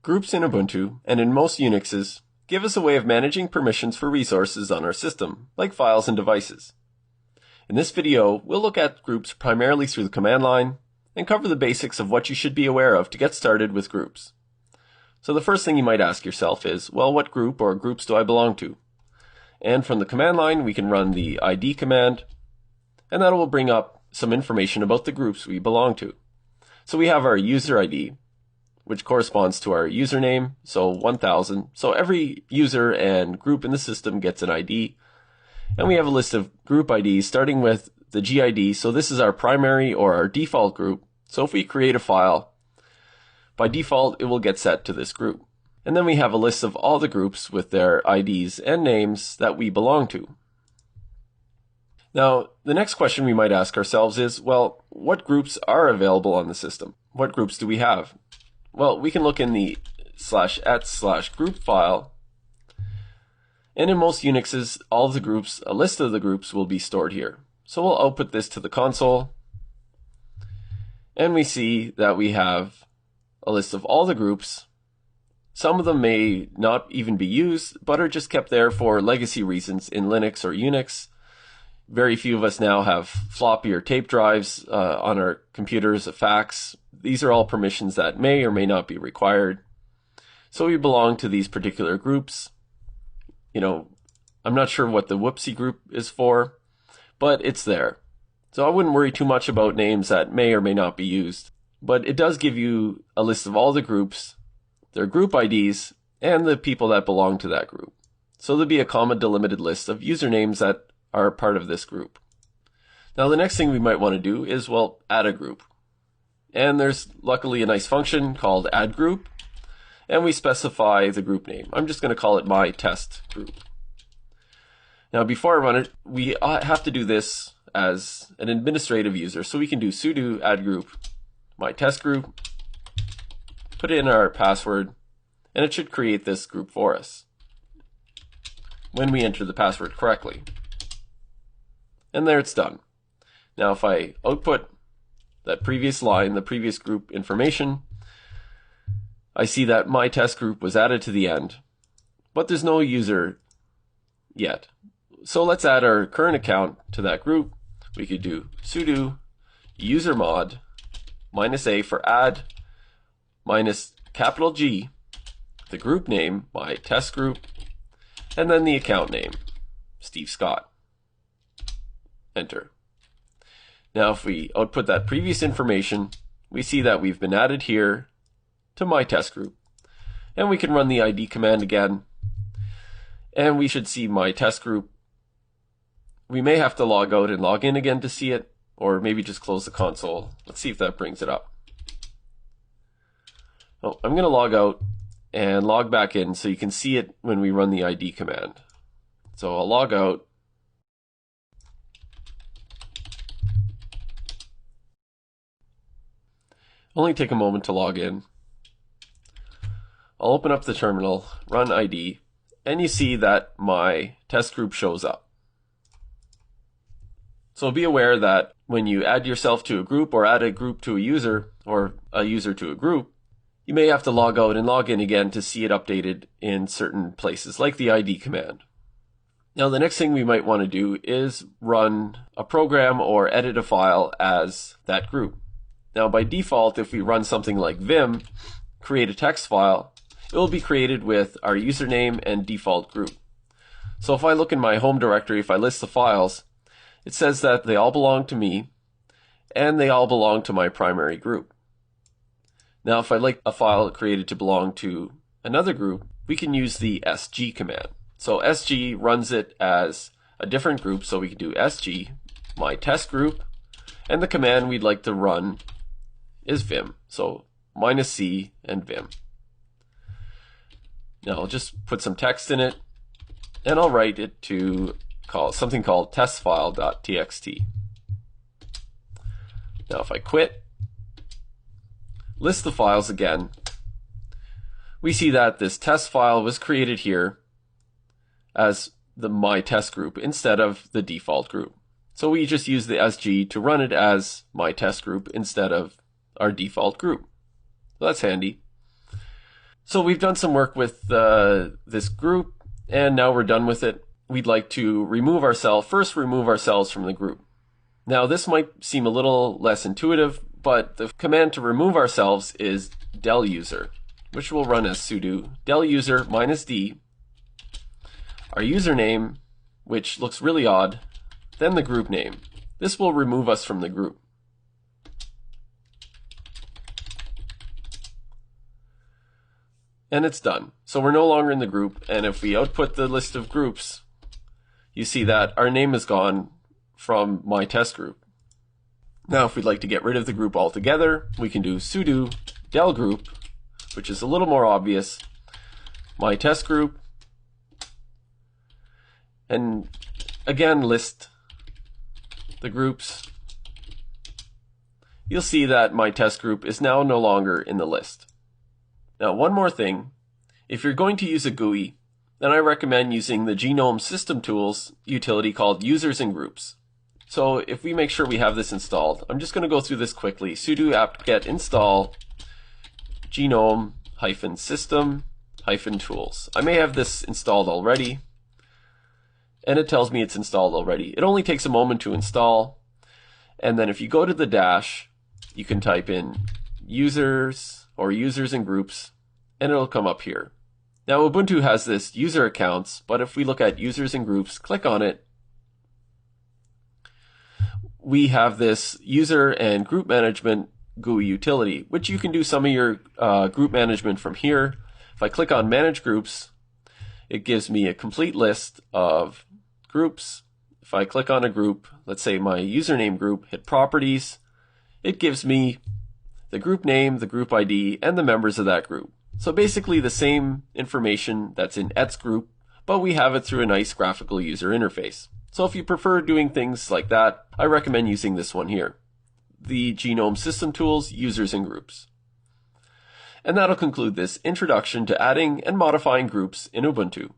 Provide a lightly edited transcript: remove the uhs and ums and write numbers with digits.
Groups in Ubuntu, and in most Unixes, give us a way of managing permissions for resources on our system, like files and devices. In this video, we'll look at groups primarily through the command line, and cover the basics of what you should be aware of to get started with groups. So the first thing you might ask yourself is, well, what group or groups do I belong to? And from the command line, we can run the id command, and that will bring up some information about the groups we belong to. So we have our user ID, which corresponds to our username, so 1000. So every user and group in the system gets an ID. And we have a list of group IDs starting with the GID, so this is our primary or our default group. So if we create a file, by default it will get set to this group. And then we have a list of all the groups with their IDs and names that we belong to. Now, the next question we might ask ourselves is, well, what groups are available on the system? What groups do we have? Well, we can look in the /et/group file, and in most Unixes, all of the groups, a list of the groups will be stored here. So we'll output this to the console, and we see that we have a list of all the groups. Some of them may not even be used, but are just kept there for legacy reasons in Linux or Unix. Very few of us now have floppy or tape drives on our computers, a fax. These are all permissions that may or may not be required. So we belong to these particular groups. I'm not sure what the whoopsie group is for, but it's there. So I wouldn't worry too much about names that may or may not be used. But it does give you a list of all the groups, their group IDs, and the people that belong to that group. So there'll be a comma delimited list of usernames that are part of this group. Now the next thing we might want to do is, well, add a group. And there's luckily a nice function called add group, and we specify the group name. I'm just going to call it my test group. Now before I run it, we have to do this as an administrative user, so we can do sudo add group my test group, put in our password, and it should create this group for us when we enter the password correctly. And there it's done. Now if I output that previous line, the previous group information, I see that my test group was added to the end, but there's no user yet. So let's add our current account to that group. We could do sudo usermod -a for add -G, the group name, my test group, and then the account name, Steve Scott. Enter. Now if we output that previous information, we see that we've been added here to my test group. And we can run the id command again, and we should see my test group. We may have to log out and log in again to see it, or maybe just close the console. Let's see if that brings it up. Oh, I'm going to log out and log back in so you can see it when we run the id command. So I'll log out. Only take a moment to log in. I'll open up the terminal, run id, and you see that my test group shows up. So be aware that when you add yourself to a group or add a group to a user or a user to a group, you may have to log out and log in again to see it updated in certain places, like the id command. Now the next thing we might want to do is run a program or edit a file as that group. Now by default, if we run something like vim, create a text file, it will be created with our username and default group. So if I look in my home directory, if I list the files, it says that they all belong to me, and they all belong to my primary group. Now if I'd like a file created to belong to another group, we can use the sg command. So sg runs it as a different group, so we can do sg, my test group, and the command we'd like to run is vim, so -c and vim. Now I'll just put some text in it, and I'll write it to something called testfile.txt. Now if I quit, list the files again, we see that this test file was created here as the my test group instead of the default group. So we just use the SG to run it as my test group instead of our default group. So that's handy. So we've done some work with this group, and now we're done with it. We'd like to remove ourselves from the group. Now this might seem a little less intuitive, but the command to remove ourselves is del user, which will run as sudo del user -d, our username, which looks really odd, then the group name. This will remove us from the group. And it's done. So we're no longer in the group, and if we output the list of groups, you see that our name is gone from my test group. Now if we'd like to get rid of the group altogether, we can do sudo del group, which is a little more obvious, my test group, and again list the groups. You'll see that my test group is now no longer in the list. Now one more thing, if you're going to use a GUI, then I recommend using the GNOME System Tools utility called Users and Groups. So if we make sure we have this installed, I'm just going to go through this quickly. Sudo apt-get install GNOME-system-tools. I may have this installed already, and it tells me it's installed already. It only takes a moment to install, and then if you go to the dash, you can type in users or users and groups, and it'll come up here. Now Ubuntu has this user accounts, but if we look at users and groups, click on it, we have this user and group management GUI utility, which you can do some of your group management from here. If I click on manage groups, it gives me a complete list of groups. If I click on a group, let's say my username group, hit properties, it gives me the group name, the group ID, and the members of that group. So basically the same information that's in ets group, but we have it through a nice graphical user interface. So if you prefer doing things like that, I recommend using this one here, the GNOME System Tools, Users and Groups. And that'll conclude this introduction to adding and modifying groups in Ubuntu.